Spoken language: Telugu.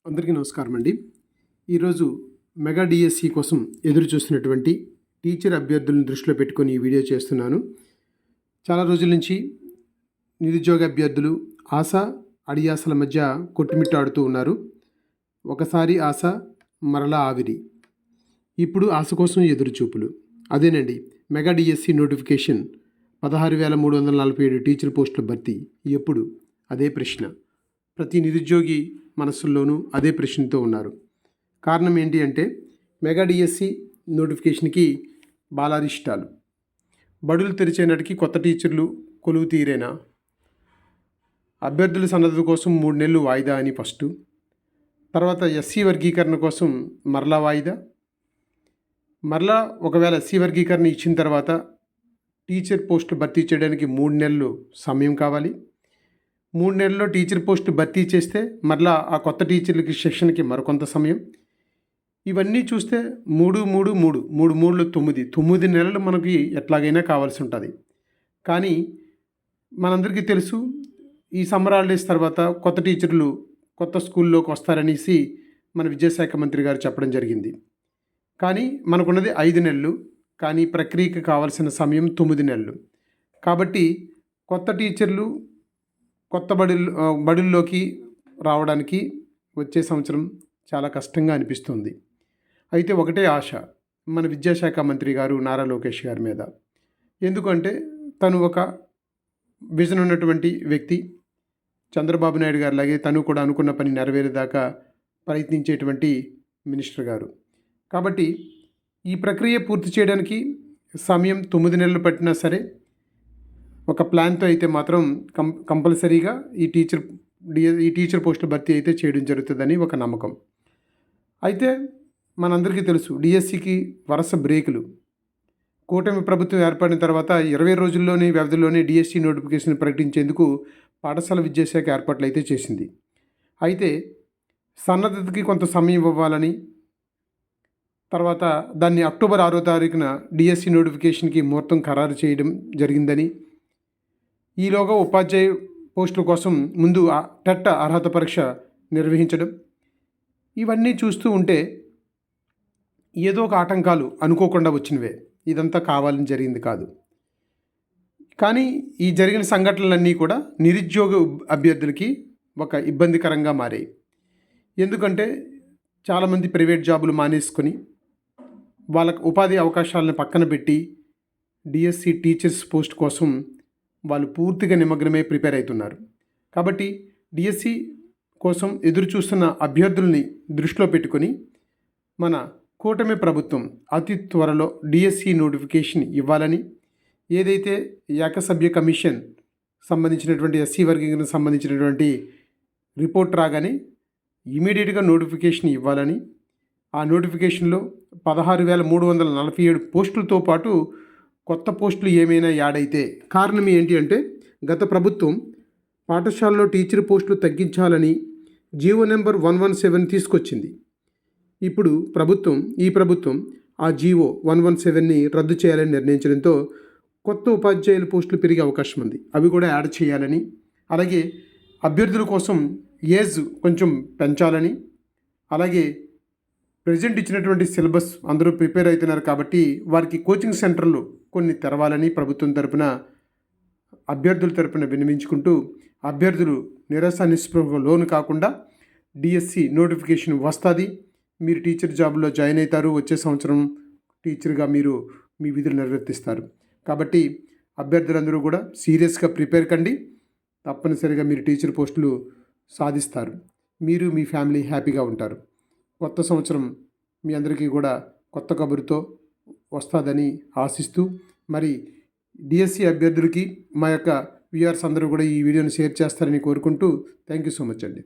అందరికీ నమస్కారం అండి. ఈరోజు మెగా డిఎస్సి కోసం ఎదురు చూస్తున్నటువంటి టీచర్ అభ్యర్థులను దృష్టిలో పెట్టుకొని ఈ వీడియో చేస్తున్నాను. చాలా రోజుల నుంచి నిరుద్యోగ అభ్యర్థులు ఆశ అడియాసల మధ్య కొట్టుమిట్టాడుతూ ఉన్నారు. ఒకసారి ఆశ, మరలా ఆవిరి. ఇప్పుడు ఆశ కోసం ఎదురుచూపులు. అదేనండి, మెగా డిఎస్సి నోటిఫికేషన్ 16,347 టీచర్ పోస్టుల భర్తీ ఎప్పుడు? అదే ప్రశ్న. ప్రతి నిరుద్యోగి మనస్సుల్లోనూ అదే ప్రశ్నతో ఉన్నారు. కారణం ఏంటి అంటే, మెగా డిఎస్సి నోటిఫికేషన్కి బాలారిష్టాలు. బడులు తెరిచే నాటికి కొత్త టీచర్లు కొలువు తీరేనా? అభ్యర్థుల సన్నద్ధత కోసం 3 నెలలు వాయిదా అని ఫస్ట్. తర్వాత ఎస్సీ వర్గీకరణ కోసం మరలా వాయిదా. మరలా ఒకవేళ ఎస్సీ వర్గీకరణ ఇచ్చిన తర్వాత టీచర్ పోస్టులు భర్తీ చేయడానికి 3 నెలలు సమయం కావాలి. 3 నెలల్లో టీచర్ పోస్టు భర్తీ చేస్తే మరలా ఆ కొత్త టీచర్లకి శిక్షణకి మరికొంత సమయం. ఇవన్నీ చూస్తే 9 నెలలు మనకి ఎట్లాగైనా కావాల్సి ఉంటుంది. కానీ మనందరికీ తెలుసు, ఈ సమ్మర్ హాలిడేస్ తర్వాత కొత్త టీచర్లు కొత్త స్కూల్లోకి వస్తారనేసి మన విద్యాశాఖ మంత్రి గారు చెప్పడం జరిగింది. కానీ మనకున్నది 5 నెలలు, కానీ ప్రక్రియకి కావాల్సిన సమయం 9 నెలలు. కాబట్టి కొత్త టీచర్లు కొత్త బడుల్లోకి రావడానికి వచ్చే సంవత్సరం చాలా కష్టంగా అనిపిస్తుంది. అయితే ఒకటే ఆశ మన విద్యాశాఖ మంత్రి గారు నారా లోకేష్ గారి మీద. ఎందుకంటే తను ఒక విజన్ ఉన్నటువంటి వ్యక్తి. చంద్రబాబు నాయుడు గారు లాగే తను కూడా అనుకున్న పని నెరవేరేదాకా ప్రయత్నించేటువంటి మినిస్టర్ గారు. కాబట్టి ఈ ప్రక్రియ పూర్తి చేయడానికి సమయం 9 నెలలు పట్టినా సరే, ఒక ప్లాన్తో అయితే మాత్రం కంపల్సరీగా ఈ టీచర్ పోస్టుల భర్తీ అయితే చేయడం జరుగుతుందని ఒక నమ్మకం. అయితే మనందరికీ తెలుసు, డిఎస్సికి వరుస బ్రేకులు. కూటమి ప్రభుత్వం ఏర్పడిన తర్వాత 20 రోజుల్లోని వ్యవధిలోనే డిఎస్సి నోటిఫికేషన్ ప్రకటించేందుకు పాఠశాల విద్యాశాఖ ఏర్పాట్లు అయితే చేసింది. అయితే సన్నద్ధతకి కొంత సమయం ఇవ్వాలని, తర్వాత దాన్ని అక్టోబర్ 6వ తారీఖున డిఎస్సి నోటిఫికేషన్కి ముహూర్తం ఖరారు చేయడం జరిగిందని, ఈలోగా ఉపాధ్యాయ పోస్టుల కోసం ముందు టెట్ అర్హత పరీక్ష నిర్వహించడం, ఇవన్నీ చూస్తూ ఉంటే ఏదో ఒక ఆటంకాలు అనుకోకుండా వచ్చినవే. ఇదంతా కావాలని జరిగింది కాదు. కానీ ఈ జరిగిన సంఘటనలన్నీ కూడా నిరుద్యోగ అభ్యర్థులకి ఒక ఇబ్బందికరంగా మారాయి. ఎందుకంటే చాలామంది ప్రైవేట్ జాబులు మానేసుకొని వాళ్ళకు ఉపాధి అవకాశాలను పక్కన పెట్టి డిఎస్సి టీచర్స్ పోస్ట్ కోసం వాళ్ళు పూర్తిగా నిమగ్నమై ప్రిపేర్ అవుతున్నారు. కాబట్టి డిఎస్సి కోసం ఎదురు చూస్తున్న అభ్యర్థుల్ని దృష్టిలో పెట్టుకొని మన కూటమి ప్రభుత్వం అతి త్వరలో డిఎస్సి నోటిఫికేషన్ ఇవ్వాలని, ఏదైతే ఏకసభ్య కమిషన్ సంబంధించినటువంటి ఎస్సీ వర్గీకరణకు సంబంధించినటువంటి రిపోర్ట్ రాగానే ఇమీడియట్గా నోటిఫికేషన్ ఇవ్వాలని, ఆ నోటిఫికేషన్లో 16,347 పోస్టులతో పాటు కొత్త పోస్టులు ఏమైనా యాడ్ అయితే. కారణం ఏంటి అంటే, గత ప్రభుత్వం పాఠశాలలో టీచర్ పోస్టులు తగ్గించాలని జీవో నెంబర్ 117 తీసుకొచ్చింది. ఇప్పుడు ఈ ప్రభుత్వం ఆ జీవో 117ని రద్దు చేయాలని నిర్ణయించడంతో కొత్త ఉపాధ్యాయుల పోస్టులు పెరిగే అవకాశం ఉంది. అవి కూడా యాడ్ చేయాలని, అలాగే అభ్యర్థుల కోసం ఏజ్ కొంచెం పెంచాలని, అలాగే ప్రజెంట్ ఇచ్చినటువంటి సిలబస్ అందరూ ప్రిపేర్ అవుతున్నారు కాబట్టి వారికి కోచింగ్ సెంటర్లు కొన్ని తెరవాలని ప్రభుత్వం తరపున, అభ్యర్థుల తరపున విన్నవించుకుంటూ, అభ్యర్థులు నిరాశ నిస్పృహకు లోను కాకుండా డిఎస్సి నోటిఫికేషన్ వస్తుంది, మీరు టీచర్ జాబ్లో జాయిన్ అవుతారు, వచ్చే సంవత్సరం టీచర్గా మీరు మీ విధులు నిర్వర్తిస్తారు. కాబట్టి అభ్యర్థులందరూ కూడా సీరియస్గా ప్రిపేర్ కండి. తప్పనిసరిగా మీరు టీచర్ పోస్టులు సాధిస్తారు. మీరు మీ ఫ్యామిలీ హ్యాపీగా ఉంటారు. కొత్త సంవత్సరం మీ అందరికీ కూడా కొత్త కబురుతో వస్తుందని ఆశిస్తూ, మరి డిఎస్సి అభ్యర్థులకి మా యొక్క వ్యూయర్స్ అందరూ కూడా ఈ వీడియోని షేర్ చేస్తారని కోరుకుంటూ, థ్యాంక్ యూ సో మచ్ అండి.